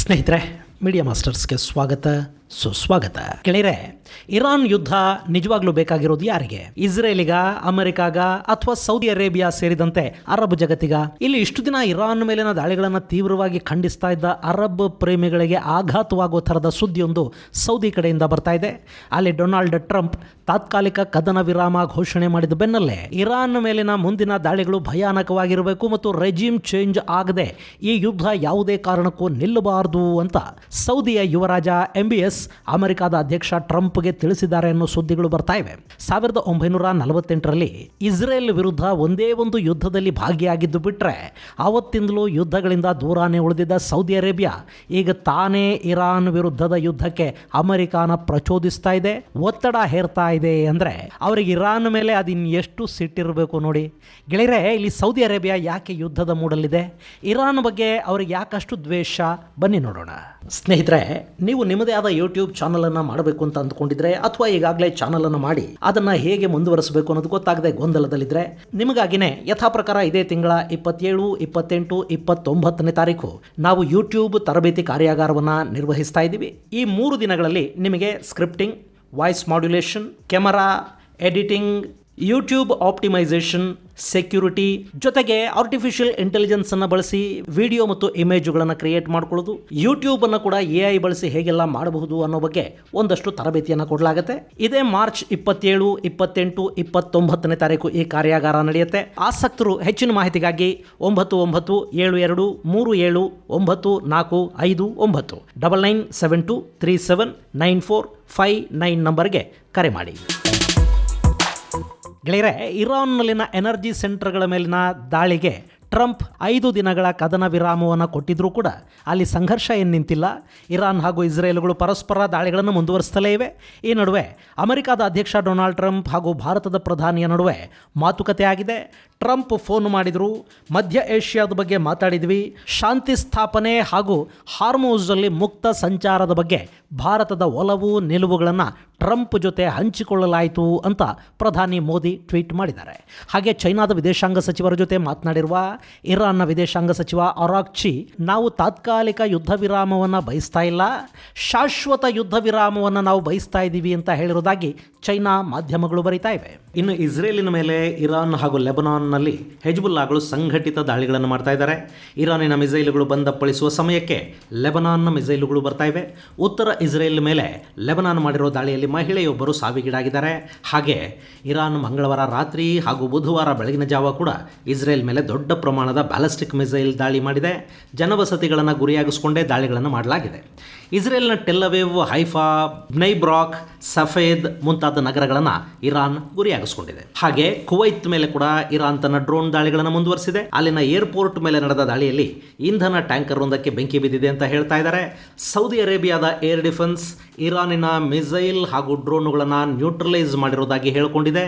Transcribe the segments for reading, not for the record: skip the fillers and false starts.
ಸ್ನೇಹಿತರೆ, ಮೀಡಿಯಾ ಮಾಸ್ಟರ್ಸ್ಗೆ ಸ್ವಾಗತ ಸುಸ್ವಾಗತ. ಗೆಳೆಯರೆ, ಇರಾನ್ ಯುದ್ಧ ನಿಜವಾಗ್ಲೂ ಬೇಕಾಗಿರೋದು ಯಾರಿಗೆ? ಇಸ್ರೇಲಿಗ, ಅಮೆರಿಕಾಗ, ಅಥವಾ ಸೌದಿ ಅರೇಬಿಯಾ ಸೇರಿದಂತೆ ಅರಬ್ ಜಗತ್ತಿಗ? ಇಲ್ಲಿ ಇಷ್ಟು ದಿನ ಇರಾನ್ ಮೇಲಿನ ದಾಳಿಗಳನ್ನು ತೀವ್ರವಾಗಿ ಖಂಡಿಸ್ತಾ ಇದ್ದ ಅರಬ್ ಪ್ರೇಮಿಗಳಿಗೆ ಆಘಾತವಾಗುವ ಥರದ ಸುದ್ದಿಯೊಂದು ಸೌದಿ ಕಡೆಯಿಂದ ಬರ್ತಾ ಇದೆ. ಅಲ್ಲಿ ಡೊನಾಲ್ಡ್ ಟ್ರಂಪ್ ತಾತ್ಕಾಲಿಕ ಕದನ ವಿರಾಮ ಘೋಷಣೆ ಮಾಡಿದ ಬೆನ್ನಲ್ಲೇ ಇರಾನ್ ಮೇಲಿನ ಮುಂದಿನ ದಾಳಿಗಳು ಭಯಾನಕವಾಗಿರಬೇಕು ಮತ್ತು ರೆಜಿಮ್ ಚೇಂಜ್ ಆಗದೆ ಈ ಯುದ್ಧ ಯಾವುದೇ ಕಾರಣಕ್ಕೂ ನಿಲ್ಲಬಾರದು ಅಂತ ಸೌದಿಯ ಯುವರಾಜ MBS ಅಮೆರಿಕದ ಅಧ್ಯಕ್ಷ ಟ್ರಂಪ್ಗೆ ತಿಳಿಸಿದ್ದಾರೆ ಅನ್ನೋ ಸುದ್ದಿಗಳು ಬರ್ತಾ ಇವೆ. 1948ರಲ್ಲಿ ಇಸ್ರೇಲ್ ವಿರುದ್ಧ ಒಂದೇ ಒಂದು ಯುದ್ಧದಲ್ಲಿ ಭಾಗಿಯಾಗಿದ್ದು ಬಿಟ್ಟರೆ ಆವತ್ತಿಂದಲೂ ಯುದ್ಧಗಳಿಂದ ದೂರಾನೇ ಉಳಿದಿದ್ದ ಸೌದಿ ಅರೇಬಿಯಾ ಈಗ ತಾನೇ ಇರಾನ್ ವಿರುದ್ಧದ ಯುದ್ಧಕ್ಕೆ ಅಮೆರಿಕಾನ ಪ್ರಚೋದಿಸ್ತಾ ಇದೆ, ಒತ್ತಡ ಹೇರ್ತಾ ಇದೆ. ಅಂದರೆ ಅವರಿಗೆ ಇರಾನ್ ಮೇಲೆ ಎಷ್ಟು ಸಿಟ್ಟಿರಬೇಕು ನೋಡಿ. ಗೆಳೆಯರೆ, ಇಲ್ಲಿ ಸೌದಿ ಅರೇಬಿಯಾ ಯಾಕೆ ಯುದ್ಧದ ಮೂಡಲಿದೆ? ಇರಾನ್ ಬಗ್ಗೆ ಅವ್ರಿಗೆ ಯಾಕಷ್ಟು ದ್ವೇಷ? ಬನ್ನಿ ನೋಡೋಣ. ಸ್ನೇಹಿತರೆ, ನೀವು ನಿಮ್ಮದೇ ಆದ ಯೂಟ್ಯೂಬ್ ಚಾನಲನ್ನು ಮಾಡಬೇಕು ಅಂತ ಅಂದ್ಕೊಂಡಿದ್ರೆ ಅಥವಾ ಈಗಾಗಲೇ ಚಾನಲನ್ನು ಮಾಡಿ ಅದನ್ನು ಹೇಗೆ ಮುಂದುವರಿಸಬೇಕು ಅನ್ನೋದು ಗೊತ್ತಾಗದೆ ಗೊಂದಲದಲ್ಲಿದ್ದರೆ ನಿಮಗಾಗಿನೇ ಯಥಾ ಪ್ರಕಾರ ಇದೇ ತಿಂಗಳ 27, 28, 29ನೇ ತಾರೀಕು ನಾವು ಯೂಟ್ಯೂಬ್ ತರಬೇತಿ ಕಾರ್ಯಾಗಾರವನ್ನು ನಿರ್ವಹಿಸ್ತಾ ಇದ್ದೀವಿ. ಈ 3 ದಿನಗಳಲ್ಲಿ ನಿಮಗೆ scripting, voice modulation, camera editing, YouTube optimisation, security ಜೊತೆಗೆ ಆರ್ಟಿಫಿಷಿಯಲ್ ಇಂಟೆಲಿಜೆನ್ಸ್ ಅನ್ನು ಬಳಸಿ ವಿಡಿಯೋ ಮತ್ತು ಇಮೇಜುಗಳನ್ನು ಕ್ರಿಯೇಟ್ ಮಾಡ್ಕೊಳ್ಳೋದು, ಯೂಟ್ಯೂಬ್ ಅನ್ನು ಕೂಡ AI ಬಳಸಿ ಹೇಗೆಲ್ಲ ಮಾಡಬಹುದು ಅನ್ನೋ ಬಗ್ಗೆ ಒಂದಷ್ಟು ತರಬೇತಿಯನ್ನು ಕೊಡಲಾಗುತ್ತೆ. ಇದೇ ಮಾರ್ಚ್ 27, 28, 29ನೇ ತಾರೀಕು ಈ ಕಾರ್ಯಾಗಾರ ನಡೆಯುತ್ತೆ. ಆಸಕ್ತರು ಹೆಚ್ಚಿನ ಮಾಹಿತಿಗಾಗಿ 9972729459 9972379459 ನಂಬರ್ಗೆ ಕರೆ ಮಾಡಿ. ಗೆಳೆಯರೆ, ಇರಾನ್ನಲ್ಲಿನ ಎನರ್ಜಿ ಸೆಂಟರ್ಗಳ ಮೇಲಿನ ದಾಳಿಗೆ ಟ್ರಂಪ್ 5 ದಿನಗಳ ಕದನ ವಿರಾಮವನ್ನು ಕೊಟ್ಟಿದ್ರೂ ಕೂಡ ಅಲ್ಲಿ ಸಂಘರ್ಷ ಏನು ನಿಂತಿಲ್ಲ. ಇರಾನ್ ಹಾಗೂ ಇಸ್ರೇಲ್ಗಳು ಪರಸ್ಪರ ದಾಳಿಗಳನ್ನು ಮುಂದುವರಿಸ್ತಲೇ ಇವೆ. ಈ ನಡುವೆ ಅಮೆರಿಕದ ಅಧ್ಯಕ್ಷ ಡೊನಾಲ್ಡ್ ಟ್ರಂಪ್ ಹಾಗೂ ಭಾರತದ ಪ್ರಧಾನಿಯ ನಡುವೆ ಮಾತುಕತೆ ಆಗಿದೆ. ಟ್ರಂಪ್ ಫೋನ್ ಮಾಡಿದರು, ಮಧ್ಯ ಏಷ್ಯಾದ ಬಗ್ಗೆ ಮಾತಾಡಿದ್ವಿ, ಶಾಂತಿ ಸ್ಥಾಪನೆ ಹಾಗೂ ಹಾರ್ಮೋಜ್ನಲ್ಲಿ ಮುಕ್ತ ಸಂಚಾರದ ಬಗ್ಗೆ ಭಾರತದ ಒಲವು ನಿಲುವುಗಳನ್ನು ಟ್ರಂಪ್ ಜೊತೆ ಹಂಚಿಕೊಳ್ಳಲಾಯಿತು ಅಂತ ಪ್ರಧಾನಿ ಮೋದಿ ಟ್ವೀಟ್ ಮಾಡಿದ್ದಾರೆ. ಹಾಗೆ ಚೈನಾದ ವಿದೇಶಾಂಗ ಸಚಿವರ ಜೊತೆ ಮಾತನಾಡಿರುವ ಇರಾನ್ನ ವಿದೇಶಾಂಗ ಸಚಿವ ಅರಾಕ್ಚಿ, ನಾವು ತಾತ್ಕಾಲಿಕ ಯುದ್ಧ ವಿರಾಮವನ್ನು ಬಯಸ್ತಾ ಇಲ್ಲ, ಶಾಶ್ವತ ಯುದ್ಧ ವಿರಾಮವನ್ನು ನಾವು ಬಯಸ್ತಾ ಇದ್ದೀವಿ ಅಂತ ಹೇಳಿರೋದಾಗಿ ಚೈನಾ ಮಾಧ್ಯಮಗಳು ಬರೀತಾ ಇವೆ. ಇನ್ನು ಇಸ್ರೇಲಿನ ಮೇಲೆ ಇರಾನ್ ಹಾಗೂ ಲೆಬನಾನ್ನಲ್ಲಿ ಹೆಜ್ಬುಲ್ಲಾಗಳು ಸಂಘಟಿತ ದಾಳಿಗಳನ್ನು ಮಾಡ್ತಾ ಇದ್ದಾರೆ. ಇರಾನಿನ ಮಿಸೈಲುಗಳು ಬಂದಪ್ಪಳಿಸುವ ಸಮಯಕ್ಕೆ ಲೆಬನಾನ್ನ ಮಿಸೈಲುಗಳು ಬರ್ತಾ ಇವೆ. ಉತ್ತರ ಇಸ್ರೇಲ್ ಮೇಲೆ ಲೆಬನಾನ್ ಮಾಡಿರೋ ದಾಳಿಯಲ್ಲಿ ಮಹಿಳೆಯೊಬ್ಬರು ಸಾವಿಗೀಡಾಗಿದ್ದಾರೆ. ಹಾಗೆ ಇರಾನ್ ಮಂಗಳವಾರ ರಾತ್ರಿ ಹಾಗೂ ಬುಧವಾರ ಬೆಳಗಿನ ಜಾವ ಕೂಡ ಇಸ್ರೇಲ್ ಮೇಲೆ ದೊಡ್ಡ ಪ್ರಮಾಣದ ಬ್ಯಾಲಿಸ್ಟಿಕ್ ಮಿಸೈಲ್ ದಾಳಿ ಮಾಡಿದೆ. ಜನವಸತಿಗಳನ್ನು ಗುರಿಯಾಗಿಸಿಕೊಂಡೇ ದಾಳಿಗಳನ್ನು ಮಾಡಲಾಗಿದೆ. ಇಸ್ರೇಲ್ನ ಟೆಲ್-ಅವೀವ್, ಹೈಫಾ, ಬ್ನೈ ಬ್ರಾಕ್, ಸಫೇದ್ ಮುಂತಾದ ನಗರಗಳನ್ನು ಇರಾನ್ ಗುರಿಯಾಗಿಸಿಕೊಂಡಿದೆ. ಹಾಗೆ ಕುವೈತ್ ಮೇಲೆ ಕೂಡ ಇರಾನ್ ತನ್ನ ಡ್ರೋನ್ ದಾಳಿಗಳನ್ನು ಮುಂದುವರಿಸಿದೆ. ಅಲ್ಲಿನ ಏರ್ಪೋರ್ಟ್ ಮೇಲೆ ನಡೆದ ದಾಳಿಯಲ್ಲಿ ಇಂಧನ ಟ್ಯಾಂಕರ್ ಒಂದಕ್ಕೆ ಬೆಂಕಿ ಬಿದ್ದಿದೆ ಅಂತ ಹೇಳ್ತಾ ಇದ್ದಾರೆ. ಸೌದಿ ಅರೇಬಿಯಾದ ಏರ್ ಡಿಫೆನ್ಸ್ ಇರಾನಿನ ಮಿಸೈಲ್ ಹಾಗೂ ಡ್ರೋನುಗಳನ್ನು ನ್ಯೂಟ್ರಲೈಸ್ ಮಾಡಿರುವುದಾಗಿ ಹೇಳಿಕೊಂಡಿದೆ.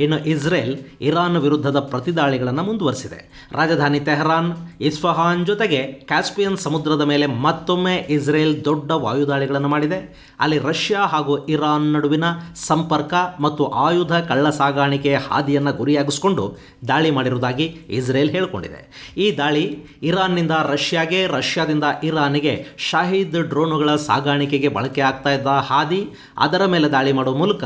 ಇನ್ನು ಇಸ್ರೇಲ್ ಇರಾನ್ ವಿರುದ್ಧದ ಪ್ರತಿದಾಳಿಗಳನ್ನು ಮುಂದುವರಿಸಿದೆ. ರಾಜಧಾನಿ ತೆಹರಾನ್, ಇಸ್ಫಹಾನ್ ಜೊತೆಗೆ ಕ್ಯಾಸ್ಪಿಯನ್ ಸಮುದ್ರದ ಮೇಲೆ ಮತ್ತೊಮ್ಮೆ ಇಸ್ರೇಲ್ ದೊಡ್ಡ ವಾಯುದಾಳಿಗಳನ್ನು ಮಾಡಿದೆ. ಅಲ್ಲಿ ರಷ್ಯಾ ಹಾಗೂ ಇರಾನ್ ನಡುವಿನ ಸಂಪರ್ಕ ಮತ್ತು ಆಯುಧ ಕಳ್ಳ ಸಾಗಾಣಿಕೆ ಹಾದಿಯನ್ನು ಗುರಿಯಾಗಿಸಿಕೊಂಡು ದಾಳಿ ಮಾಡಿರುವುದಾಗಿ ಇಸ್ರೇಲ್ ಹೇಳಿಕೊಂಡಿದೆ. ಈ ದಾಳಿ ಇರಾನ್ನಿಂದ ರಷ್ಯಾಗೆ, ರಷ್ಯಾದಿಂದ ಇರಾನಿಗೆ ಶಾಹಿದ್ ಡ್ರೋನುಗಳ ಸಾಗಾಣಿಕೆಗೆ ಬಳಕೆ ಆಗ್ತಾ ಇದ್ದ ಹಾದಿ, ಅದರ ಮೇಲೆ ದಾಳಿ ಮಾಡುವ ಮೂಲಕ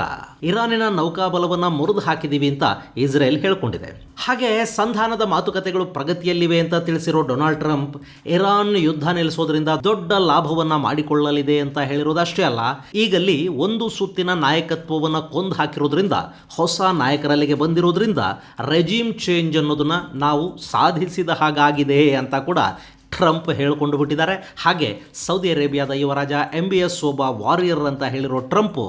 ಇರಾನಿನ ನೌಕಾಬಲವನ್ನು ಮುರಿದು ಹಾಕಿದ್ದೀವಿ ಅಂತ ಇಸ್ರೇಲ್ ಹೇಳಿಕೊಂಡಿದೆ. ಹಾಗೆ ಸಂಧಾನದ ಮಾತುಕತೆಗಳು ಪ್ರಗತಿಯಲ್ಲಿವೆ ಅಂತ ತಿಳಿಸಿರೋ ಡೊನಾಲ್ಡ್ ಟ್ರಂಪ್ ಇರಾನ್ ಯುದ್ಧ ನಿಲ್ಲಿಸೋದ್ರಿಂದ ದೊಡ್ಡ ಲಾಭವನ್ನು ಮಾಡಿಕೊಳ್ಳಲಿದೆ ಅಂತ ಹೇಳಿರೋದಷ್ಟೇ ಅಲ್ಲ, ಈಗಲ್ಲಿ ಒಂದು ಸುತ್ತಿನ ನಾಯಕತ್ವವನ್ನು ಕೊಂದು ಹಾಕಿರೋದ್ರಿಂದ, ಹೊಸ ನಾಯಕರಲ್ಲಿಗೆ ಬಂದಿರೋದ್ರಿಂದ ರೆಜಿಮ್ ಚೇಂಜ್ ಅನ್ನೋದನ್ನ ನಾವು ಸಾಧಿಸಿದ ಹಾಗಾಗಿದೆ ಅಂತ ಕೂಡ ಟ್ರಂಪ್ ಹೇಳಿಕೊಂಡು ಬಿಟ್ಟಿದ್ದಾರೆ. ಹಾಗೆ ಸೌದಿ ಅರೇಬಿಯಾದ ಯುವರಾಜ MBS ಒಬ್ಬ ವಾರಿಯರ್ ಅಂತ ಹೇಳಿರೋ ಟ್ರಂಪು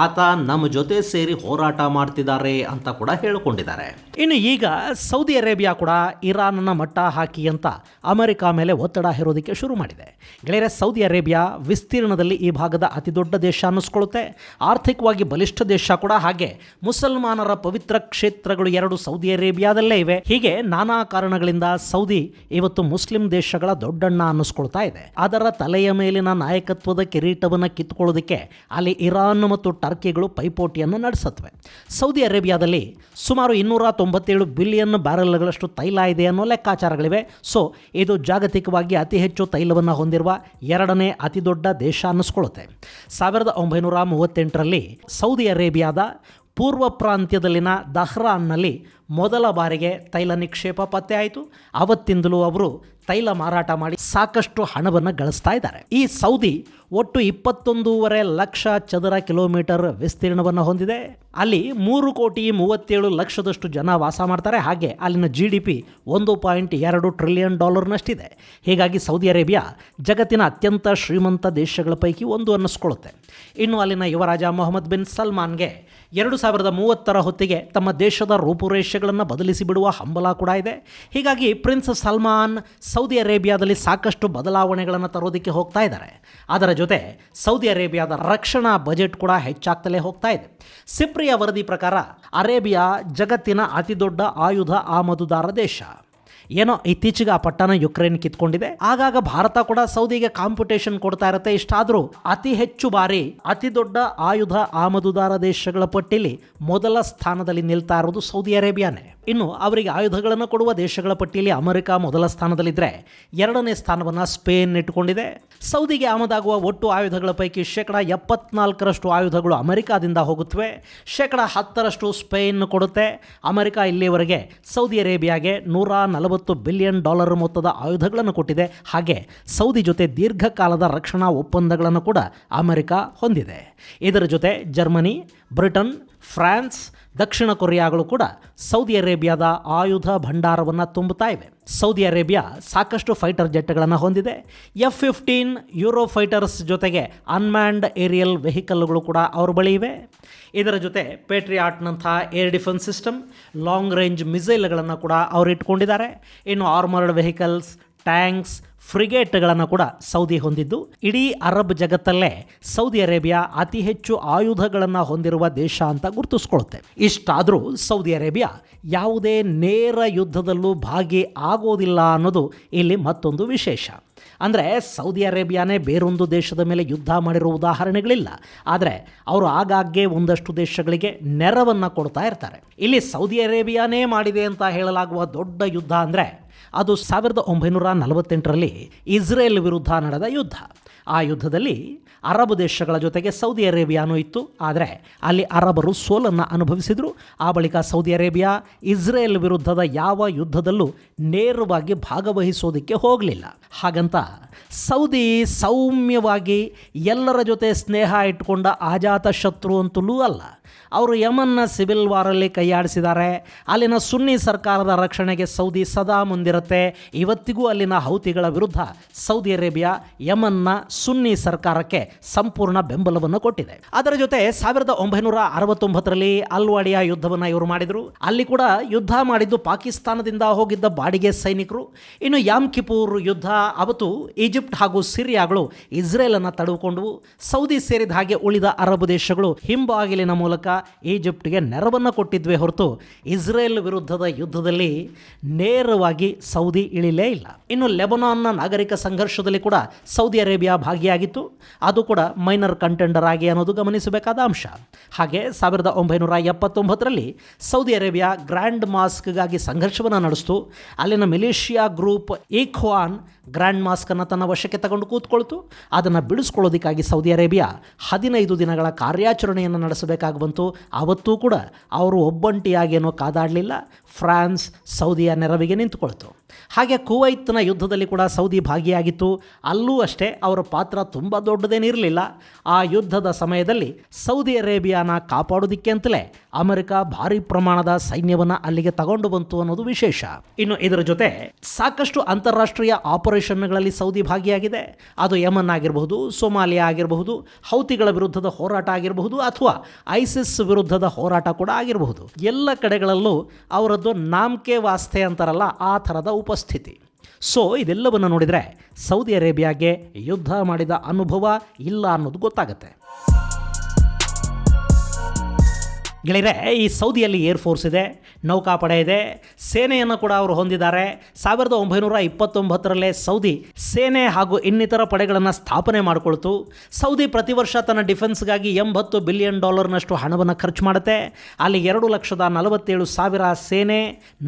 ಆತ ನಮ್ಮ ಜೊತೆ ಸೇರಿ ಹೋರಾಟ ಮಾಡ್ತಿದ್ದಾರೆ ಅಂತ ಕೂಡ ಹೇಳಿಕೊಂಡಿದ್ದಾರೆ. ಇನ್ನು ಈಗ ಸೌದಿ ಅರೇಬಿಯಾ ಕೂಡ ಇರಾನ್ನ ಮಟ್ಟ ಹಾಕಿ ಅಂತ ಅಮೆರಿಕ ಮೇಲೆ ಒತ್ತಡ ಹೇರೋದಕ್ಕೆ ಶುರು ಮಾಡಿದೆ. ಗೆಳೆಯರೆ, ಸೌದಿ ಅರೇಬಿಯಾ ವಿಸ್ತೀರ್ಣದಲ್ಲಿ ಈ ಭಾಗದ ಅತಿ ದೊಡ್ಡ ದೇಶ ಅನ್ನಿಸ್ಕೊಳ್ಳುತ್ತೆ, ಆರ್ಥಿಕವಾಗಿ ಬಲಿಷ್ಠ ದೇಶ ಕೂಡ. ಹಾಗೆ ಮುಸಲ್ಮಾನರ ಪವಿತ್ರ ಕ್ಷೇತ್ರಗಳು 2 ಸೌದಿ ಅರೇಬಿಯಾದಲ್ಲೇ ಇವೆ. ಹೀಗೆ ನಾನಾ ಕಾರಣಗಳಿಂದ ಸೌದಿ ಇವತ್ತು ಮುಸ್ಲಿಂ ದೇಶಗಳ ದೇಶಗಳ ದೊಡ್ಡಣ್ಣ ಅನ್ನಿಸ್ಕೊಳ್ತಾ ಇದೆ. ಅದರ ತಲೆಯ ಮೇಲಿನ ನಾಯಕತ್ವದ ಕಿರೀಟವನ್ನು ಕಿತ್ತುಕೊಳ್ಳೋದಕ್ಕೆ ಅಲ್ಲಿ ಇರಾನ್ ಮತ್ತು ಟರ್ಕಿಗಳು ಪೈಪೋಟಿಯನ್ನು ನಡೆಸತ್ವೆ. ಸೌದಿ ಅರೇಬಿಯಾದಲ್ಲಿ ಸುಮಾರು 297 ಬಿಲಿಯನ್ ಬ್ಯಾರೆಲ್ಗಳಷ್ಟು ತೈಲ ಇದೆ ಅನ್ನೋ ಲೆಕ್ಕಾಚಾರಗಳಿವೆ. ಸೊ ಇದು ಜಾಗತಿಕವಾಗಿ ಅತಿ ಹೆಚ್ಚು ತೈಲವನ್ನು ಹೊಂದಿರುವ ಎರಡನೇ ಅತಿ ದೊಡ್ಡ ದೇಶ ಅನ್ನಿಸ್ಕೊಳ್ಳುತ್ತೆ. 1938ರಲ್ಲಿ ಸೌದಿ ಅರೇಬಿಯಾದ ಪೂರ್ವ ಪ್ರಾಂತ್ಯದಲ್ಲಿನ ದಹ್ರಾನ್ನಲ್ಲಿ ಮೊದಲ ಬಾರಿಗೆ ತೈಲ ನಿಕ್ಷೇಪ ಪತ್ತೆ ಆಯಿತು. ಅವತ್ತಿಂದಲೂ ಅವರು ತೈಲ ಮಾರಾಟ ಮಾಡಿ ಸಾಕಷ್ಟು ಹಣವನ್ನು ಗಳಿಸ್ತಾ ಇದ್ದಾರೆ. ಈ ಸೌದಿ ಒಟ್ಟು 21.5 ಲಕ್ಷ ಚದರ ಕಿಲೋಮೀಟರ್ ವಿಸ್ತೀರ್ಣವನ್ನು ಹೊಂದಿದೆ. ಅಲ್ಲಿ 3,37,00,000 ಜನ ವಾಸ ಮಾಡ್ತಾರೆ. ಹಾಗೆ ಅಲ್ಲಿನ GDP $1.2 ಟ್ರಿಲಿಯನ್ ನಷ್ಟಿದೆ. ಹೀಗಾಗಿ ಸೌದಿ ಅರೇಬಿಯಾ ಜಗತ್ತಿನ ಅತ್ಯಂತ ಶ್ರೀಮಂತ ದೇಶಗಳ ಪೈಕಿ ಒಂದು ಅನ್ನಿಸ್ಕೊಳ್ಳುತ್ತೆ. ಇನ್ನು ಅಲ್ಲಿನ ಯುವರಾಜ ಮೊಹಮ್ಮದ್ ಬಿನ್ ಸಲ್ಮಾನ್ಗೆ 2030 ಹೊತ್ತಿಗೆ ತಮ್ಮ ದೇಶದ ರೂಪುರೇಷೆಗಳನ್ನು ಬದಲಿಸಿ ಬಿಡುವ ಹಂಬಲ ಕೂಡ ಇದೆ. ಹೀಗಾಗಿ ಪ್ರಿನ್ಸ್ ಸಲ್ಮಾನ್ ಸೌದಿ ಅರೇಬಿಯಾದಲ್ಲಿ ಸಾಕಷ್ಟು ಬದಲಾವಣೆಗಳನ್ನು ತರೋದಕ್ಕೆ ಹೋಗ್ತಾ ಇದ್ದಾರೆ. ಅದರ ಜೊತೆ ಸೌದಿ ಅರೇಬಿಯಾದ ರಕ್ಷಣಾ ಬಜೆಟ್ ಕೂಡ ಹೆಚ್ಚಾಗ್ತಲೇ ಹೋಗ್ತಾ ಇದೆ. ಸಿಪ್ರಿಯ ವರದಿ ಪ್ರಕಾರ ಅರೇಬಿಯಾ ಜಗತ್ತಿನ ಅತಿ ದೊಡ್ಡ ಆಯುಧ ಆಮದುದಾರ ದೇಶ. ಏನೋ ಇತ್ತೀಚೆಗೆ ಆ ಪಟ್ಟಣ ಯುಕ್ರೇನ್ ಕಿತ್ಕೊಂಡಿದೆ. ಆಗಾಗ ಭಾರತ ಕೂಡ ಸೌದಿಗೆ ಕಾಂಪಿಟೇಷನ್ ಕೊಡ್ತಾ ಇರುತ್ತೆ. ಇಷ್ಟಾದರೂ ಅತಿ ಹೆಚ್ಚು ಬಾರಿ ಅತಿ ದೊಡ್ಡ ಆಯುಧ ಆಮದುದಾರ ದೇಶಗಳ ಪಟ್ಟಿಯಲ್ಲಿ ಮೊದಲ ಸ್ಥಾನದಲ್ಲಿ ನಿಲ್ತಾ ಇರೋದು ಸೌದಿ ಅರೇಬಿಯಾನೇ. ಇನ್ನು ಅವರಿಗೆ ಆಯುಧಗಳನ್ನು ಕೊಡುವ ದೇಶಗಳ ಪಟ್ಟಿಯಲ್ಲಿ ಅಮೆರಿಕ ಮೊದಲ ಸ್ಥಾನದಲ್ಲಿದ್ದರೆ ಎರಡನೇ ಸ್ಥಾನವನ್ನು ಸ್ಪೇನ್ ಇಟ್ಟುಕೊಂಡಿದೆ. ಸೌದಿಗೆ ಆಮದಾಗುವ ಒಟ್ಟು ಆಯುಧಗಳ ಪೈಕಿ 74% ಆಯುಧಗಳು ಅಮೆರಿಕಾದಿಂದ ಹೋಗುತ್ತವೆ, 10% ಸ್ಪೇನ್ ಕೊಡುತ್ತೆ. ಅಮೆರಿಕ ಇಲ್ಲಿಯವರೆಗೆ ಸೌದಿ ಅರೇಬಿಯಾಗೆ $140 ಬಿಲಿಯನ್ ಮೊತ್ತದ ಆಯುಧಗಳನ್ನು ಕೊಟ್ಟಿದೆ. ಹಾಗೆ ಸೌದಿ ಜೊತೆ ದೀರ್ಘಕಾಲದ ರಕ್ಷಣಾ ಒಪ್ಪಂದಗಳನ್ನು ಕೂಡ ಅಮೆರಿಕ ಹೊಂದಿದೆ. ಇದರ ಜೊತೆ ಜರ್ಮನಿ, ಬ್ರಿಟನ್, ಫ್ರಾನ್ಸ್, ದಕ್ಷಿಣ ಕೊರಿಯಾಗಳು ಕೂಡ ಸೌದಿ ಅರೇಬಿಯಾದ ಆಯುಧ ಭಂಡಾರವನ್ನು ತುಂಬುತ್ತಾ ಇವೆ. ಸೌದಿ ಅರೇಬಿಯಾ ಸಾಕಷ್ಟು ಫೈಟರ್ ಜೆಟ್ಗಳನ್ನು ಹೊಂದಿದೆ. F-15 ಯೂರೋ ಫೈಟರ್ಸ್ ಜೊತೆಗೆ ಅನ್ಮ್ಯಾನ್ಡ್ ಏರಿಯಲ್ ವೆಹಿಕಲ್ಗಳು ಕೂಡ ಅವ್ರ ಬಳಿ ಇವೆ. ಇದರ ಜೊತೆ ಪೇಟ್ರಿಯಾಟ್ನಂಥ air defence system, long range ಮಿಸೈಲ್ಗಳನ್ನು ಕೂಡ ಅವರು ಇಟ್ಕೊಂಡಿದ್ದಾರೆ. ಇನ್ನು ಆರ್ಮರ್ಡ್ ವೆಹಿಕಲ್ಸ್, ಟ್ಯಾಂಕ್ಸ್, ಫ್ರಿಗೇಟ್ಗಳನ್ನು ಕೂಡ ಸೌದಿ ಹೊಂದಿದ್ದು, ಇಡೀ ಅರಬ್ ಜಗತ್ತಲ್ಲೇ ಸೌದಿ ಅರೇಬಿಯಾ ಅತಿ ಹೆಚ್ಚು ಆಯುಧಗಳನ್ನು ಹೊಂದಿರುವ ದೇಶ ಅಂತ ಗುರುತಿಸ್ಕೊಳ್ಳುತ್ತೆ. ಇಷ್ಟಾದರೂ ಸೌದಿ ಅರೇಬಿಯಾ ಯಾವುದೇ ನೇರ ಯುದ್ಧದಲ್ಲೂ ಭಾಗಿ ಆಗೋದಿಲ್ಲ ಅನ್ನೋದು ಇಲ್ಲಿ ಮತ್ತೊಂದು ವಿಶೇಷ. ಅಂದರೆ ಸೌದಿ ಅರೇಬಿಯಾನೇ ಬೇರೊಂದು ದೇಶದ ಮೇಲೆ ಯುದ್ಧ ಮಾಡಿರೋ ಉದಾಹರಣೆಗಳಿಲ್ಲ. ಆದರೆ ಅವರು ಆಗಾಗ್ಗೆ ಒಂದಷ್ಟು ದೇಶಗಳಿಗೆ ನೆರವನ್ನು ಕೊಡ್ತಾ ಇರ್ತಾರೆ. ಇಲ್ಲಿ ಸೌದಿ ಅರೇಬಿಯಾನೇ ಮಾಡಿದೆ ಅಂತ ಹೇಳಲಾಗುವ ದೊಡ್ಡ ಯುದ್ಧ ಅಂದರೆ ಅದು 1948ರಲ್ಲಿ ಇಸ್ರೇಲ್ ವಿರುದ್ಧ ನಡೆದ ಯುದ್ಧ. ಆ ಯುದ್ಧದಲ್ಲಿ ಅರಬ್ ದೇಶಗಳ ಜೊತೆಗೆ ಸೌದಿ ಅರೇಬಿಯಾನೂ ಇತ್ತು. ಆದರೆ ಅಲ್ಲಿ ಅರಬರು ಸೋಲನ್ನು ಅನುಭವಿಸಿದರು. ಆ ಬಳಿಕ ಸೌದಿ ಅರೇಬಿಯಾ ಇಸ್ರೇಲ್ ವಿರುದ್ಧದ ಯಾವ ಯುದ್ಧದಲ್ಲೂ ನೇರವಾಗಿ ಭಾಗವಹಿಸೋದಕ್ಕೆ ಹೋಗಲಿಲ್ಲ. ಹಾಗಂತ ಸೌದಿ ಸೌಮ್ಯವಾಗಿ ಎಲ್ಲರ ಜೊತೆ ಸ್ನೇಹ ಇಟ್ಕೊಂಡ ಅಜಾತ ಶತ್ರು ಅಂತಲೂ ಅಲ್ಲ. ಅವರು ಯಮನ್ನ ಸಿವಿಲ್ ವಾರಲ್ಲಿ ಕೈಯಾಡಿಸಿದ್ದಾರೆ. ಅಲ್ಲಿನ ಸುನ್ನಿ ಸರ್ಕಾರದ ರಕ್ಷಣೆಗೆ ಸೌದಿ ಸದಾ ಮುಂದಿರುತ್ತೆ. ಇವತ್ತಿಗೂ ಅಲ್ಲಿನ ಹೌತಿಗಳ ವಿರುದ್ಧ ಸೌದಿ ಅರೇಬಿಯಾ ಯಮನ್ನ ಸುನ್ನಿ ಸರ್ಕಾರಕ್ಕೆ ಸಂಪೂರ್ಣ ಬೆಂಬಲವನ್ನು ಕೊಟ್ಟಿದೆ. ಅದರ ಜೊತೆ 1969ರಲ್ಲಿ ಅಲ್ವಾಡಿಯಾ ಯುದ್ಧವನ್ನು ಇವರು ಮಾಡಿದರು. ಅಲ್ಲಿ ಕೂಡ ಯುದ್ಧ ಮಾಡಿದ್ದು ಪಾಕಿಸ್ತಾನದಿಂದ ಹೋಗಿದ್ದ ಬಾಡಿಗೆ ಸೈನಿಕರು. ಇನ್ನು ಯಾಮ್ ಕಿಪೂರ್ ಯುದ್ಧ, ಅವತ್ತು ಈಜಿಪ್ಟ್ ಹಾಗೂ ಸಿರಿಯಾಗಳು ಇಸ್ರೇಲನ್ನು ತಡೆದುಕೊಂಡವು. ಸೌದಿ ಸೇರಿದ ಹಾಗೆ ಉಳಿದ ಅರಬ್ ದೇಶಗಳು ಹಿಂಬಾಗಿಲಿನ ಮೂಲಕ ಈಜಿಪ್ಟ್ಗೆ ನೆರವನ್ನು ಕೊಟ್ಟಿದ್ವೇ ಹೊರತು ಇಸ್ರೇಲ್ ವಿರುದ್ಧದ ಯುದ್ಧದಲ್ಲಿ ನೇರವಾಗಿ ಸೌದಿ ಇಳಿಲೇ ಇಲ್ಲ. ಇನ್ನು ಲೆಬನಾನ್ನ ನಾಗರಿಕ ಸಂಘರ್ಷದಲ್ಲಿ ಕೂಡ ಸೌದಿ ಅರೇಬಿಯಾ ಭಾಗಿಯಾಗಿತ್ತು. ಅದು ಕೂಡ ಮೈನರ್ ಕಂಟೆಂಡರ್ ಆಗಿ ಅನ್ನೋದು ಗಮನಿಸಬೇಕಾದ ಅಂಶ. ಹಾಗೆ 1979ರಲ್ಲಿ ಸೌದಿ ಅರೇಬಿಯಾ ಗ್ರ್ಯಾಂಡ್ ಮಾಸ್ಕ್ಗಾಗಿ ಸಂಘರ್ಷವನ್ನು ನಡೆಸಿತು. ಅಲ್ಲಿನ ಮಿಲಿಷಿಯಾ ಗ್ರೂಪ್ ಇಖ್ವಾನ್ ಗ್ರ್ಯಾಂಡ್ ಮಾಸ್ಕನ್ನು ತನ್ನ ವಶಕ್ಕೆ ತಗೊಂಡು ಕೂತ್ಕೊಳ್ತು. ಅದನ್ನು ಬಿಡಿಸ್ಕೊಳ್ಳೋದಕ್ಕಾಗಿ ಸೌದಿ ಅರೇಬಿಯಾ 15 ದಿನಗಳ ಕಾರ್ಯಾಚರಣೆಯನ್ನು ನಡೆಸಬೇಕಾಗಿ ಬಂತು. ಆವತ್ತೂ ಕೂಡ ಅವರು ಒಬ್ಬಂಟಿಯಾಗೇನೋ ಕಾದಾಡಲಿಲ್ಲ. ಫ್ರಾನ್ಸ್ ಸೌದಿಯ ನೆರವಿಗೆ ನಿಂತುಕೊಳ್ತು. ಹಾಗೆ ಕುವೈತ್ನ ಯುದ್ಧದಲ್ಲಿ ಕೂಡ ಸೌದಿ ಭಾಗಿಯಾಗಿತ್ತು. ಅಲ್ಲೂ ಅಷ್ಟೇ ಅವರ ಪಾತ್ರ ತುಂಬ ದೊಡ್ಡದೇನಿರಲಿಲ್ಲ. ಆ ಯುದ್ಧದ ಸಮಯದಲ್ಲಿ ಸೌದಿ ಅರೇಬಿಯಾನ ಕಾಪಾಡೋದಕ್ಕೆ ಅಂತಲೇ ಅಮೆರಿಕ ಭಾರಿ ಪ್ರಮಾಣದ ಸೈನ್ಯವನ್ನು ಅಲ್ಲಿಗೆ ತಗೊಂಡು ಬಂತು ಅನ್ನೋದು ವಿಶೇಷ. ಇನ್ನು ಇದರ ಜೊತೆ ಸಾಕಷ್ಟು ಅಂತಾರಾಷ್ಟ್ರೀಯ ಆಪರೇಷನ್ಗಳಲ್ಲಿ ಸೌದಿ ಭಾಗಿಯಾಗಿದೆ. ಅದು ಯಮನ್ ಆಗಿರಬಹುದು, ಸೊಮಾಲಿಯಾ ಆಗಿರಬಹುದು, ಹೌತಿಗಳ ವಿರುದ್ಧದ ಹೋರಾಟ ಆಗಿರಬಹುದು, ಅಥವಾ ಐಸಿಸ್ ವಿರುದ್ಧದ ಹೋರಾಟ ಕೂಡ ಆಗಿರಬಹುದು. ಎಲ್ಲ ಕಡೆಗಳಲ್ಲೂ ಅವರದ್ದು ನಾಮಕೆ ವಾಸ್ತೆ ಅಂತಾರಲ್ಲ, ಆ ಥರದ ಉಪಸ್ಥಿತಿ. ಸೊ ಇದೆಲ್ಲವನ್ನು ನೋಡಿದರೆ ಸೌದಿ ಅರೇಬಿಯಾಗೆ ಯುದ್ಧ ಮಾಡಿದ ಅನುಭವ ಇಲ್ಲ ಅನ್ನೋದು ಗೊತ್ತಾಗುತ್ತೆ. ಗೆಳೆಯರೆ, ಈ ಸೌದಿಯಲ್ಲಿ ಏರ್ ಫೋರ್ಸ್ ಇದೆ, ನೌಕಾಪಡೆ ಇದೆ, ಸೇನೆಯನ್ನು ಕೂಡ ಅವರು ಹೊಂದಿದ್ದಾರೆ. 1929 ಸೌದಿ ಸೇನೆ ಹಾಗೂ ಇನ್ನಿತರ ಪಡೆಗಳನ್ನು ಸ್ಥಾಪನೆ ಮಾಡಿಕೊಳ್ತು. ಸೌದಿ ಪ್ರತಿ ವರ್ಷ ತನ್ನ ಡಿಫೆನ್ಸ್ಗಾಗಿ $80 ಬಿಲಿಯನ್ ಹಣವನ್ನು ಖರ್ಚು ಮಾಡುತ್ತೆ. ಅಲ್ಲಿ 2,47,000 ಸೇನೆ,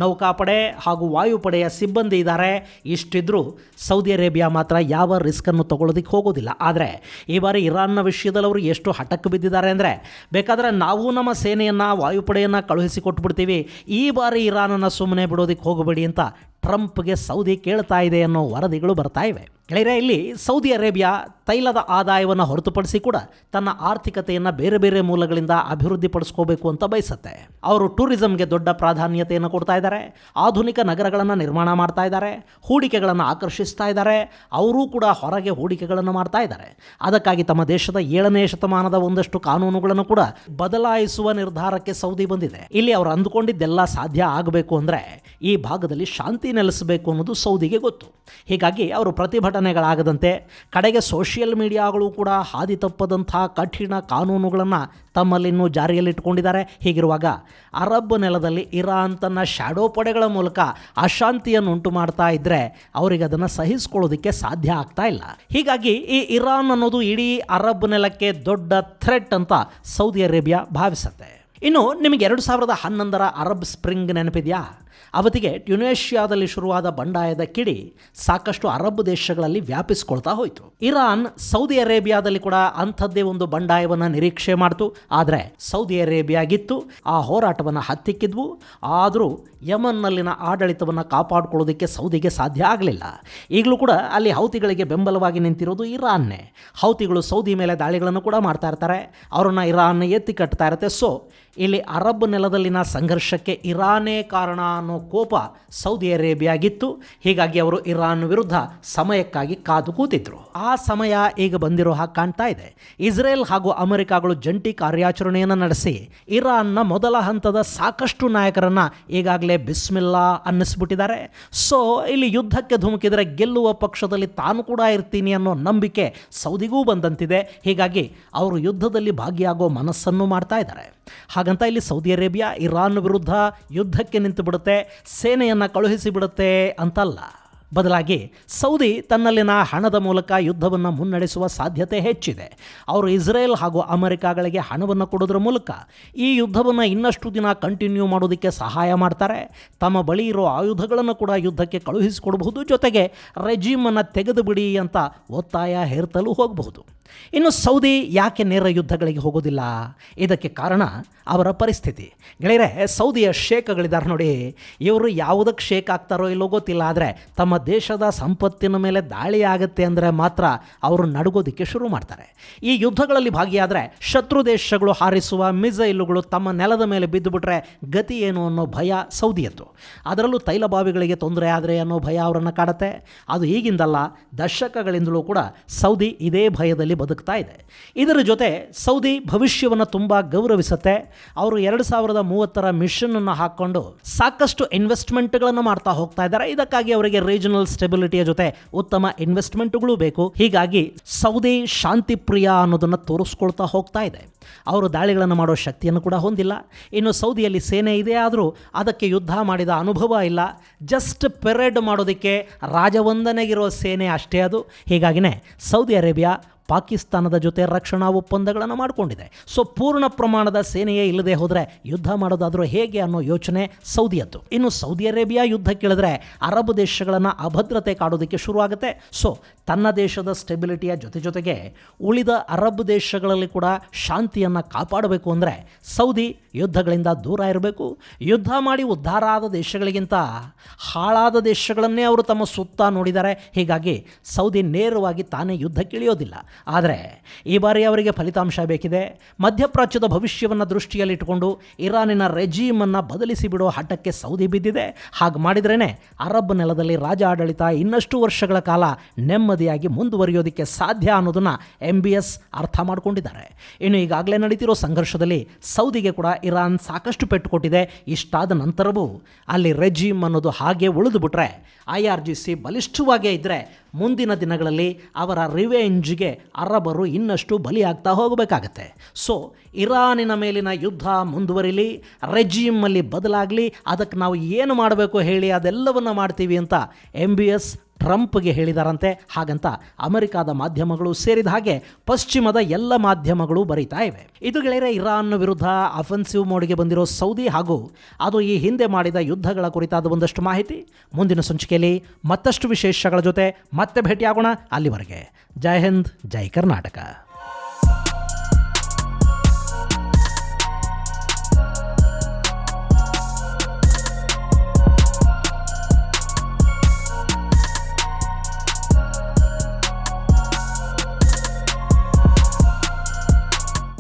ನೌಕಾಪಡೆ ಹಾಗೂ ವಾಯುಪಡೆಯ ಸಿಬ್ಬಂದಿ ಇದ್ದಾರೆ. ಇಷ್ಟಿದ್ರೂ ಸೌದಿ ಅರೇಬಿಯಾ ಮಾತ್ರ ಯಾವ ರಿಸ್ಕನ್ನು ತಗೊಳ್ಳೋದಕ್ಕೆ ಹೋಗೋದಿಲ್ಲ. ಆದರೆ ಈ ಬಾರಿ ಇರಾನ್ನ ವಿಷಯದಲ್ಲಿ ಅವರು ಎಷ್ಟು ಹಠಕ್ಕೆ ಬಿದ್ದಿದ್ದಾರೆ ಅಂದರೆ, ಬೇಕಾದರೆ ನಾವು ನಮ್ಮ ಸೇನೆಯನ್ನು ವಾಯುಪಡೆಯನ್ನು ಕಳುಹಿಸಿ ಕೊಟ್ಬಿಡ್ತೀವಿ, ಈ ಬಾರಿ ಇರಾನನ್ನು ಸುಮ್ಮನೆ ಬಿಡೋದಕ್ಕೆ ಹೋಗಬೇಡಿ ಅಂತ ಟ್ರಂಪ್ಗೆ ಸೌದಿ ಕೇಳ್ತಾ ಇದೆ ಅನ್ನೋ ವರದಿಗಳು ಬರ್ತಾ ಇವೆ. ಗೆಳೆಯರೆ, ಇಲ್ಲಿ ಸೌದಿ ಅರೇಬಿಯಾ ತೈಲದ ಆದಾಯವನ್ನು ಹೊರತುಪಡಿಸಿ ಕೂಡ ತನ್ನ ಆರ್ಥಿಕತೆಯನ್ನು ಬೇರೆ ಬೇರೆ ಮೂಲಗಳಿಂದ ಅಭಿವೃದ್ಧಿಪಡಿಸ್ಕೋಬೇಕು ಅಂತ ಬಯಸುತ್ತೆ. ಅವರು ಟೂರಿಸಂಗೆ ದೊಡ್ಡ ಪ್ರಾಧಾನ್ಯತೆಯನ್ನು ಕೊಡ್ತಾ ಇದ್ದಾರೆ, ಆಧುನಿಕ ನಗರಗಳನ್ನು ನಿರ್ಮಾಣ ಮಾಡ್ತಾ ಇದ್ದಾರೆ, ಹೂಡಿಕೆಗಳನ್ನು ಆಕರ್ಷಿಸ್ತಾ ಇದ್ದಾರೆ. ಅವರೂ ಕೂಡ ಹೊರಗೆ ಹೂಡಿಕೆಗಳನ್ನು ಮಾಡ್ತಾ ಇದ್ದಾರೆ. ಅದಕ್ಕಾಗಿ ತಮ್ಮ ದೇಶದ 7ನೇ ಶತಮಾನದ ಒಂದಷ್ಟು ಕಾನೂನುಗಳನ್ನು ಕೂಡ ಬದಲಾಯಿಸುವ ನಿರ್ಧಾರಕ್ಕೆ ಸೌದಿ ಬಂದಿದೆ. ಇಲ್ಲಿ ಅವರು ಅಂದುಕೊಂಡಿದ್ದೆಲ್ಲ ಸಾಧ್ಯ ಆಗಬೇಕು ಅಂದರೆ ಈ ಭಾಗದಲ್ಲಿ ಶಾಂತಿ ನೆಲೆಸಬೇಕು ಅನ್ನೋದು ಸೌದಿಗೆ ಗೊತ್ತು. ಹೀಗಾಗಿ ಅವರು ಪ್ರತಿಭಟನೆಗಳಾಗದಂತೆ, ಕಡೆಗೆ ಸೋಷಿಯಲ್ ಮೀಡಿಯಾಗಳು ಕೂಡ ಹಾದಿ ತಪ್ಪದಂಥ ಕಠಿಣ ಕಾನೂನುಗಳನ್ನು ತಮ್ಮಲ್ಲಿನ್ನೂ ಜಾರಿಯಲ್ಲಿಟ್ಕೊಂಡಿದ್ದಾರೆ. ಹೀಗಿರುವಾಗ ಅರಬ್ ನೆಲದಲ್ಲಿ ಇರಾನ್ ತನ್ನ ಶ್ಯಾಡೋ ಪಡೆಗಳ ಮೂಲಕ ಅಶಾಂತಿಯನ್ನು ಉಂಟು ಮಾಡ್ತಾ ಇದ್ದರೆ ಅವರಿಗೆ ಅದನ್ನು ಸಹಿಸ್ಕೊಳ್ಳೋದಕ್ಕೆ ಸಾಧ್ಯ ಆಗ್ತಾ ಇಲ್ಲ. ಹೀಗಾಗಿ ಈ ಇರಾನ್ ಅನ್ನೋದು ಇಡೀ ಅರಬ್ ನೆಲಕ್ಕೆ ದೊಡ್ಡ ಥ್ರೆಟ್ ಅಂತ ಸೌದಿ ಅರೇಬಿಯಾ ಭಾವಿಸುತ್ತೆ. ಇನ್ನು ನಿಮಗೆ 2011 ಅರಬ್ ಸ್ಪ್ರಿಂಗ್ ನೆನಪಿದೆಯಾ? ಅವತ್ತಿಗೆ ಟ್ಯುನೇಷಿಯಾದಲ್ಲಿ ಶುರುವಾದ ಬಂಡಾಯದ ಕಿಡಿ ಸಾಕಷ್ಟು ಅರಬ್ ದೇಶಗಳಲ್ಲಿ ವ್ಯಾಪಿಸ್ಕೊಳ್ತಾ ಹೋಯಿತು. ಇರಾನ್ ಸೌದಿ ಅರೇಬಿಯಾದಲ್ಲಿ ಕೂಡ ಅಂಥದ್ದೇ ಒಂದು ಬಂಡಾಯವನ್ನು ನಿರೀಕ್ಷೆ ಮಾಡ್ತು. ಆದರೆ ಸೌದಿ ಅರೇಬಿಯಾಗಿತ್ತು, ಆ ಹೋರಾಟವನ್ನು ಹತ್ತಿಕ್ಕಿದ್ವು. ಆದರೂ ಯಮನ್ನಲ್ಲಿನ ಆಡಳಿತವನ್ನು ಕಾಪಾಡಿಕೊಳ್ಳೋದಕ್ಕೆ ಸೌದಿಗೆ ಸಾಧ್ಯ ಆಗಲಿಲ್ಲ. ಈಗಲೂ ಕೂಡ ಅಲ್ಲಿ ಹೌತಿಗಳಿಗೆ ಬೆಂಬಲವಾಗಿ ನಿಂತಿರೋದು ಇರಾನ್ನೇ. ಹೌತಿಗಳು ಸೌದಿ ಮೇಲೆ ದಾಳಿಗಳನ್ನು ಕೂಡ ಮಾಡ್ತಾ ಇರ್ತಾರೆ, ಅವರನ್ನು ಇರಾನ್ ಎತ್ತಿ ಕಟ್ತಾ ಇರುತ್ತೆ. ಸೊ ಇಲ್ಲಿ ಅರಬ್ ನೆಲದಲ್ಲಿನ ಸಂಘರ್ಷಕ್ಕೆ ಇರಾನೇ ಕಾರಣ ಅನ್ನೋ ಕೋಪ ಸೌದಿ ಅರೇಬಿಯಾಗಿತ್ತು. ಹೀಗಾಗಿ ಅವರು ಇರಾನ್ ವಿರುದ್ಧ ಸಮಯಕ್ಕಾಗಿ ಕಾದು ಕೂತಿದ್ರು. ಆ ಸಮಯ ಈಗ ಬಂದಿರೋ ಹಾಗೆ ಕಾಣ್ತಾ ಇದೆ. ಇಸ್ರೇಲ್ ಹಾಗೂ ಅಮೆರಿಕಾಗಳು ಜಂಟಿ ಕಾರ್ಯಾಚರಣೆಯನ್ನು ನಡೆಸಿ ಇರಾನ್ನ ಮೊದಲ ಹಂತದ ಸಾಕಷ್ಟು ನಾಯಕರನ್ನು ಈಗಾಗಲೇ ಬಿಸ್ಮಿಲ್ಲಾ ಅನ್ನಿಸ್ಬಿಟ್ಟಿದ್ದಾರೆ. ಸೊ ಇಲ್ಲಿ ಯುದ್ಧಕ್ಕೆ ಧುಮುಕಿದರೆ ಗೆಲ್ಲುವ ಪಕ್ಷದಲ್ಲಿ ತಾನು ಕೂಡ ಇರ್ತೀನಿ ಅನ್ನೋ ನಂಬಿಕೆ ಸೌದಿಗೂ ಬಂದಂತಿದೆ. ಹೀಗಾಗಿ ಅವರು ಯುದ್ಧದಲ್ಲಿ ಭಾಗಿಯಾಗೋ ಮನಸ್ಸನ್ನು ಮಾಡ್ತಾ ಇದ್ದಾರೆ. ಹಾಗಂತ ಇಲ್ಲಿ ಸೌದಿ ಅರೇಬಿಯಾ ಇರಾನ್ ವಿರುದ್ಧ ಯುದ್ಧಕ್ಕೆ ನಿಂತು ಬಿಡುತ್ತೆ, ಸೇನೆಯನ್ನು ಕಳುಹಿಸಿ ಬಿಡುತ್ತೆ ಅಂತಲ್ಲ. ಬದಲಾಗಿ ಸೌದಿ ತನ್ನಲ್ಲಿನ ಹಣದ ಮೂಲಕ ಯುದ್ಧವನ್ನು ಮುನ್ನಡೆಸುವ ಸಾಧ್ಯತೆ ಹೆಚ್ಚಿದೆ. ಅವರು ಇಸ್ರೇಲ್ ಹಾಗೂ ಅಮೆರಿಕಾಗಳಿಗೆ ಹಣವನ್ನು ಕೊಡೋದ್ರ ಮೂಲಕ ಈ ಯುದ್ಧವನ್ನು ಇನ್ನಷ್ಟು ದಿನ ಕಂಟಿನ್ಯೂ ಮಾಡೋದಕ್ಕೆ ಸಹಾಯ ಮಾಡ್ತಾರೆ. ತಮ್ಮ ಬಳಿ ಇರೋ ಆಯುಧಗಳನ್ನು ಕೂಡ ಯುದ್ಧಕ್ಕೆ ಕಳುಹಿಸಿಕೊಡಬಹುದು, ಜೊತೆಗೆ ರೆಜಿಮನ್ನು ತೆಗೆದು ಬಿಡಿ ಅಂತ ಒತ್ತಾಯ ಹೇರ್ತಲೂ ಹೋಗಬಹುದು. ಇನ್ನು ಸೌದಿ ಯಾಕೆ ನೇರ ಯುದ್ಧಗಳಿಗೆ ಹೋಗೋದಿಲ್ಲ? ಇದಕ್ಕೆ ಕಾರಣ ಅವರ ಪರಿಸ್ಥಿತಿ. ಗೆಳೆಯರೆ, ಸೌದಿಯ ಶೇಖ್ಗಳಿದ್ದಾರೆ ನೋಡಿ, ಇವರು ಯಾವುದಕ್ಕೆ ಶೇಕ್ ಆಗ್ತಾರೋ ಇಲ್ಲೋ ಗೊತ್ತಿಲ್ಲ, ಆದರೆ ತಮ್ಮ ದೇಶದ ಸಂಪತ್ತಿನ ಮೇಲೆ ದಾಳಿ ಆಗುತ್ತೆ ಅಂದರೆ ಮಾತ್ರ ಅವರು ನಡುಗೋದಕ್ಕೆ ಶುರು ಮಾಡ್ತಾರೆ. ಈ ಯುದ್ಧಗಳಲ್ಲಿ ಭಾಗಿಯಾದರೆ ಶತ್ರು ದೇಶಗಳು ಹಾರಿಸುವ ಮಿಸೈಲುಗಳು ತಮ್ಮ ನೆಲದ ಮೇಲೆ ಬಿದ್ದುಬಿಟ್ರೆ ಗತಿ ಏನು ಅನ್ನೋ ಭಯ ಸೌದಿಯದ್ದು. ಅದರಲ್ಲೂ ತೈಲ ಬಾವಿಗಳಿಗೆ ತೊಂದರೆ ಆದರೆ ಅನ್ನೋ ಭಯ ಅವರನ್ನು ಕಾಡುತ್ತೆ. ಅದು ಈಗಿಂದಲ್ಲ, ದಶಕಗಳಿಂದಲೂ ಕೂಡ ಸೌದಿ ಇದೇ ಭಯದಲ್ಲಿ ಬದುಕ್ತಾ ಇದೆ. ಇದರ ಜೊತೆ ಸೌದಿ ಭವಿಷ್ಯವನ್ನು ತುಂಬ ಗೌರವಿಸುತ್ತೆ. ಅವರು 2030 ಮಿಷನನ್ನು ಹಾಕ್ಕೊಂಡು ಸಾಕಷ್ಟು ಇನ್ವೆಸ್ಟ್ಮೆಂಟ್ಗಳನ್ನು ಮಾಡ್ತಾ ಹೋಗ್ತಾ ಇದ್ದಾರೆ. ಇದಕ್ಕಾಗಿ ಅವರಿಗೆ ರೀಜನಲ್ ಸ್ಟೆಬಿಲಿಟಿಯ ಜೊತೆ ಉತ್ತಮ ಇನ್ವೆಸ್ಟ್ಮೆಂಟ್ಗಳು ಬೇಕು. ಹೀಗಾಗಿ ಸೌದಿ ಶಾಂತಿ ಪ್ರಿಯ ಅನ್ನೋದನ್ನು ತೋರಿಸ್ಕೊಳ್ತಾ ಹೋಗ್ತಾ ಇದೆ. ಅವರು ದಾಳಿಗಳನ್ನು ಮಾಡೋ ಶಕ್ತಿಯನ್ನು ಕೂಡ ಹೊಂದಿಲ್ಲ. ಇನ್ನು ಸೌದಿಯಲ್ಲಿ ಸೇನೆ ಇದೆ, ಆದರೂ ಅದಕ್ಕೆ ಯುದ್ಧ ಮಾಡಿದ ಅನುಭವ ಇಲ್ಲ. ಜಸ್ಟ್ ಪೆರೇಡ್ ಮಾಡೋದಕ್ಕೆ ರಾಜವಂದನೆಗಿರೋ ಸೇನೆ ಅಷ್ಟೇ ಅದು. ಹೀಗಾಗಿನೇ ಸೌದಿ ಅರೇಬಿಯಾ ಪಾಕಿಸ್ತಾನದ ಜೊತೆ ರಕ್ಷಣಾ ಒಪ್ಪಂದಗಳನ್ನು ಮಾಡಿಕೊಂಡಿದೆ. ಸೊ ಪೂರ್ಣ ಪ್ರಮಾಣದ ಸೇನೆಯೇ ಇಲ್ಲದೆ ಹೋದರೆ ಯುದ್ಧ ಮಾಡೋದಾದರೂ ಹೇಗೆ ಅನ್ನೋ ಯೋಚನೆ ಸೌದಿಯದ್ದು. ಇನ್ನು ಸೌದಿ ಅರೇಬಿಯಾ ಯುದ್ಧ ಕೇಳಿದ್ರೆ ಅರಬ್ ದೇಶಗಳನ್ನು ಅಭದ್ರತೆ ಕಾಡೋದಕ್ಕೆ ಶುರುವಾಗುತ್ತೆ. ಸೊ ತನ್ನ ದೇಶದ ಸ್ಟೆಬಿಲಿಟಿಯ ಜೊತೆಗೆ ಉಳಿದ ಅರಬ್ ದೇಶಗಳಲ್ಲಿ ಕೂಡ ಶಾಂತಿಯನ್ನು ಕಾಪಾಡಬೇಕು ಅಂದರೆ ಸೌದಿ ಯುದ್ಧಗಳಿಂದ ದೂರ ಇರಬೇಕು. ಯುದ್ಧ ಮಾಡಿ ಉದ್ಧಾರ ಆದ ದೇಶಗಳಿಗಿಂತ ಹಾಳಾದ ದೇಶಗಳನ್ನೇ ಅವರು ತಮ್ಮ ಸುತ್ತ ನೋಡಿದ್ದಾರೆ. ಹೀಗಾಗಿ ಸೌದಿ ನೇರವಾಗಿ ತಾನೇ ಯುದ್ಧಕ್ಕಿಳಿಯೋದಿಲ್ಲ. ಆದರೆ ಈ ಬಾರಿ ಅವರಿಗೆ ಫಲಿತಾಂಶ ಬೇಕಿದೆ. ಮಧ್ಯಪ್ರಾಚ್ಯದ ಭವಿಷ್ಯವನ್ನು ದೃಷ್ಟಿಯಲ್ಲಿಟ್ಟುಕೊಂಡು ಇರಾನಿನ ರೆಜೀಮನ್ನು ಬದಲಿಸಿ ಬಿಡೋ ಹಠಕ್ಕೆ ಸೌದಿ ಬಿದ್ದಿದೆ. ಹಾಗೆ ಮಾಡಿದ್ರೇ ಅರಬ್ ನೆಲದಲ್ಲಿ ರಾಜ ಆಡಳಿತ ಇನ್ನಷ್ಟು ವರ್ಷಗಳ ಕಾಲ ನೆಮ್ಮದಿಯಾಗಿ ಮುಂದುವರಿಯೋದಕ್ಕೆ ಸಾಧ್ಯ ಅನ್ನೋದನ್ನು MBS ಅರ್ಥ ಮಾಡಿಕೊಂಡಿದ್ದಾರೆ. ಇನ್ನು ಈಗಾಗಲೇ ನಡೀತಿರೋ ಸಂಘರ್ಷದಲ್ಲಿ ಸೌದಿಗೆ ಕೂಡ ಇರಾನ್ ಸಾಕಷ್ಟು ಪೆಟ್ಟು ಕೊಟ್ಟಿದೆ. ಇಷ್ಟಾದ ನಂತರವೂ ಅಲ್ಲಿ ರೆಜೀಮ್ ಅನ್ನೋದು ಹಾಗೆ ಉಳಿದು ಬಿಟ್ರೆ IRGC ಬಲಿಷ್ಠವಾಗೇ ಇದ್ದರೆ ಮುಂದಿನ ದಿನಗಳಲ್ಲಿ ಅವರ ರಿವೆಂಜ್ಗೆ ಅರಬರು ಇನ್ನಷ್ಟು ಬಲಿಯಾಗ್ತಾ ಹೋಗಬೇಕಾಗತ್ತೆ. ಸೊ ಇರಾನಿನ ಮೇಲಿನ ಯುದ್ಧ ಮುಂದುವರಿಲಿ, ರೆಜಿಮಲ್ಲಿ ಬದಲಾಗಲಿ, ಅದಕ್ಕೆ ನಾವು ಏನು ಮಾಡಬೇಕು ಹೇಳಿ ಅದೆಲ್ಲವನ್ನು ಮಾಡ್ತೀವಿ ಅಂತ MBS ಟ್ರಂಪ್ಗೆ ಹೇಳಿದಾರಂತೆ. ಹಾಗಂತ ಅಮೆರಿಕಾದ ಮಾಧ್ಯಮಗಳು ಸೇರಿದ ಹಾಗೆ ಪಶ್ಚಿಮದ ಎಲ್ಲ ಮಾಧ್ಯಮಗಳು ಬರೀತಾ ಇವೆ. ಇದು ಗೆಳೆಯರೆ ಇರಾನ್ ವಿರುದ್ಧ ಅಫೆನ್ಸಿವ್ ಮೋಡ್ಗೆ ಬಂದಿರೋ ಸೌದಿ ಹಾಗೂ ಅದು ಈ ಹಿಂದೆ ಮಾಡಿದ ಯುದ್ಧಗಳ ಕುರಿತಾದ ಒಂದಷ್ಟು ಮಾಹಿತಿ. ಮುಂದಿನ ಸಂಚಿಕೆಯಲ್ಲಿ ಮತ್ತಷ್ಟು ವಿಶೇಷಗಳ ಜೊತೆ ಮತ್ತೆ ಭೇಟಿಯಾಗೋಣ. ಅಲ್ಲಿವರೆಗೆ ಜೈ ಹಿಂದ್, ಜೈ ಕರ್ನಾಟಕ.